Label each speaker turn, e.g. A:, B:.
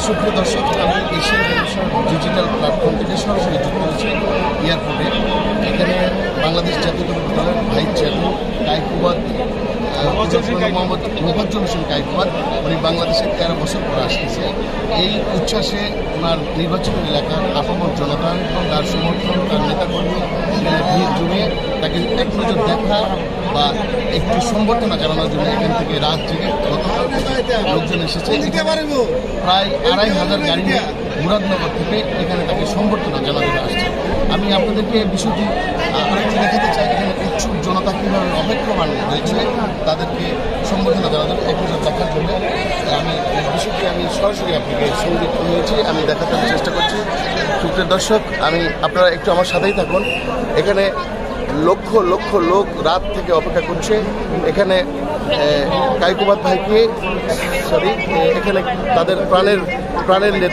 A: সুপ্রিয় দর্শক, আমি এশিয়ান টেলিভিশন ডিজিটাল প্ল্যাটফর্ম থেকে সরাসরি যুক্ত হয়েছি এয়ারপোর্টে। এখানে বাংলাদেশ জাতীয়তাবাদী দলের ভাইস চেয়ারম্যান কাইকুবাদ মোহাম্মদ মোফাজ্জল হোসেন কাইকুবাদ, উনি বাংলাদেশে 13 বছর পরে আসতেছে। এই উচ্ছ্বাসে ওনার নির্বাচনী এলাকার আপামর জনতা, তার সমর্থন, তার নেতাকর্মী এখানে ভিড় জমিয়ে তাকে এক নজর দেখা বা একটু সম্বর্ধনা জানানোর জন্য এখান থেকে রাত জেগে গতকাল লোকজন এসেছে। প্রায় 2500 গাড়ি নিয়ে মুরাদনগর থেকে এখানে তাকে সম্বর্ধনা জানাতে আসছে। আমি আপনাদেরকে বিষয়টি আরেকটু দেখাতে চাই, এখানে উৎসুক জনতা কীভাবে অপেক্ষমান রয়েছে তাদেরকে সম্বর্ধনা জানাতে এক নজর দেখার জন্য। বিষয়টি আমি সরাসরি আপনাকে সংযুক্ত হয়েছি, আমি দেখাতে চেষ্টা করছি। সুপ্রিয় দর্শক, আপনারা একটু আমার সাথেই থাকুন। এখানে লক্ষ লক্ষ লোক রাত থেকে অপেক্ষা করছে এখানে কাইকুবাদ ভাইকে, এখানে তাদের প্রাণের নেতা